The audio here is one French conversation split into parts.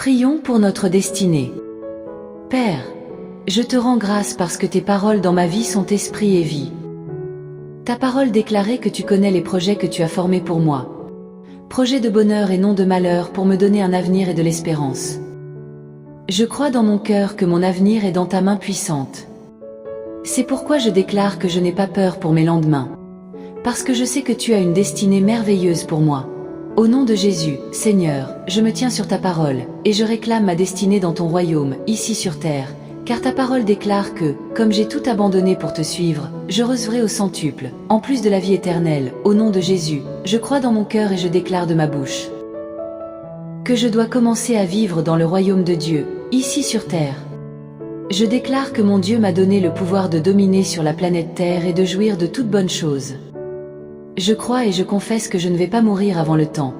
Prions pour notre destinée. Père, je te rends grâce parce que tes paroles dans ma vie sont esprit et vie. Ta parole déclarait que tu connais les projets que tu as formés pour moi. Projets de bonheur et non de malheur pour me donner un avenir et de l'espérance. Je crois dans mon cœur que mon avenir est dans ta main puissante. C'est pourquoi je déclare que je n'ai pas peur pour mes lendemains. Parce que je sais que tu as une destinée merveilleuse pour moi. Au nom de Jésus, Seigneur, je me tiens sur ta parole, et je réclame ma destinée dans ton royaume, ici sur terre, car ta parole déclare que, comme j'ai tout abandonné pour te suivre, je recevrai au centuple, en plus de la vie éternelle, au nom de Jésus, je crois dans mon cœur et je déclare de ma bouche que je dois commencer à vivre dans le royaume de Dieu, ici sur terre. Je déclare que mon Dieu m'a donné le pouvoir de dominer sur la planète Terre et de jouir de toutes bonnes choses. Je crois et je confesse que je ne vais pas mourir avant le temps.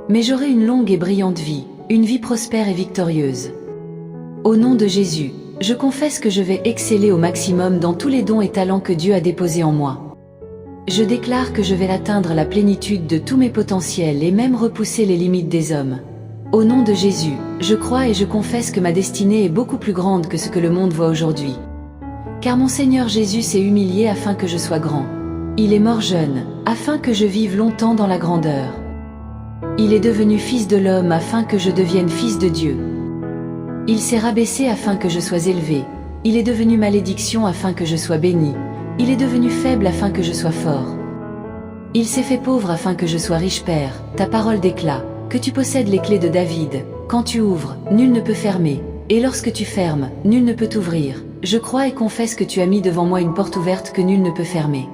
Mais j'aurai une longue et brillante vie, une vie prospère et victorieuse. Au nom de Jésus, je confesse que je vais exceller au maximum dans tous les dons et talents que Dieu a déposés en moi. Je déclare que je vais atteindre la plénitude de tous mes potentiels et même repousser les limites des hommes. Au nom de Jésus, je crois et je confesse que ma destinée est beaucoup plus grande que ce que le monde voit aujourd'hui. Car mon Seigneur Jésus s'est humilié afin que je sois grand. Il est mort jeune, afin que je vive longtemps dans la grandeur. Il est devenu fils de l'homme afin que je devienne fils de Dieu. Il s'est rabaissé afin que je sois élevé. Il est devenu malédiction afin que je sois béni. Il est devenu faible afin que je sois fort. Il s'est fait pauvre afin que je sois riche. Père, ta parole déclare que tu possèdes les clés de David. Quand tu ouvres, nul ne peut fermer. Et lorsque tu fermes, nul ne peut ouvrir. Je crois et confesse que tu as mis devant moi une porte ouverte que nul ne peut fermer.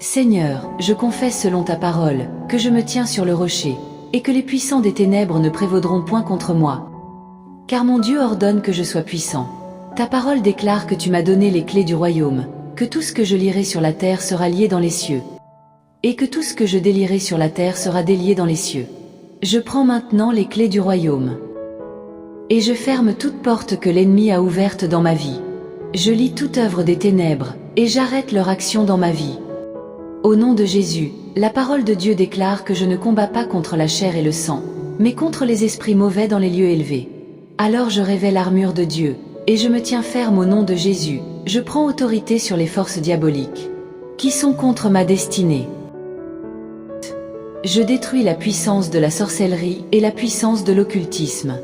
Seigneur, je confesse selon ta parole, que je me tiens sur le rocher, et que les puissants des ténèbres ne prévaudront point contre moi. Car mon Dieu ordonne que je sois puissant. Ta parole déclare que tu m'as donné les clés du royaume, que tout ce que je lirai sur la terre sera lié dans les cieux, et que tout ce que je délierai sur la terre sera délié dans les cieux. Je prends maintenant les clés du royaume. Et je ferme toute porte que l'ennemi a ouverte dans ma vie. Je lis toute œuvre des ténèbres, et j'arrête leur action dans ma vie. Au nom de Jésus, la parole de Dieu déclare que je ne combats pas contre la chair et le sang, mais contre les esprits mauvais dans les lieux élevés. Alors je révèle l'armure de Dieu, et je me tiens ferme au nom de Jésus. Je prends autorité sur les forces diaboliques, qui sont contre ma destinée. Je détruis la puissance de la sorcellerie et la puissance de l'occultisme.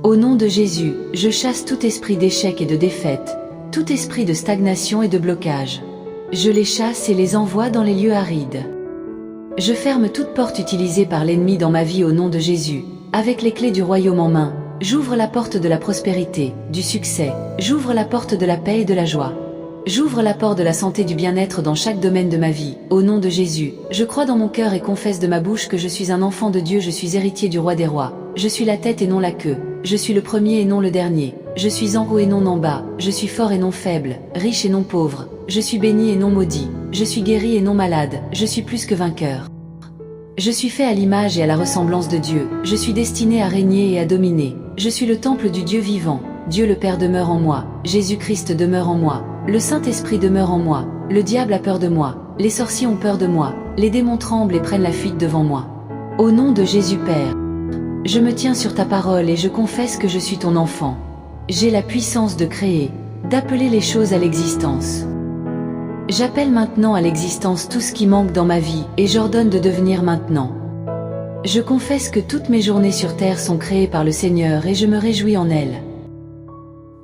Au nom de Jésus, je chasse tout esprit d'échec et de défaite, tout esprit de stagnation et de blocage. Je les chasse et les envoie dans les lieux arides. Je ferme toute porte utilisée par l'ennemi dans ma vie au nom de Jésus. Avec les clés du royaume en main, j'ouvre la porte de la prospérité, du succès, j'ouvre la porte de la paix et de la joie. J'ouvre la porte de la santé et du bien-être dans chaque domaine de ma vie. Au nom de Jésus, je crois dans mon cœur et confesse de ma bouche que je suis un enfant de Dieu, je suis héritier du roi des rois. Je suis la tête et non la queue. Je suis le premier et non le dernier. Je suis en haut et non en bas. Je suis fort et non faible, riche et non pauvre. Je suis béni et non maudit. Je suis guéri et non malade. Je suis plus que vainqueur. Je suis fait à l'image et à la ressemblance de Dieu. Je suis destiné à régner et à dominer. Je suis le temple du Dieu vivant. Dieu le Père demeure en moi. Jésus-Christ demeure en moi. Le Saint-Esprit demeure en moi. Le diable a peur de moi. Les sorciers ont peur de moi. Les démons tremblent et prennent la fuite devant moi. Au nom de Jésus Père, je me tiens sur ta parole et je confesse que je suis ton enfant. J'ai la puissance de créer, d'appeler les choses à l'existence. J'appelle maintenant à l'existence tout ce qui manque dans ma vie et j'ordonne de devenir maintenant. Je confesse que toutes mes journées sur terre sont créées par le Seigneur et je me réjouis en elles.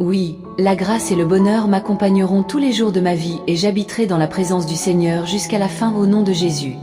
Oui, la grâce et le bonheur m'accompagneront tous les jours de ma vie et j'habiterai dans la présence du Seigneur jusqu'à la fin au nom de Jésus.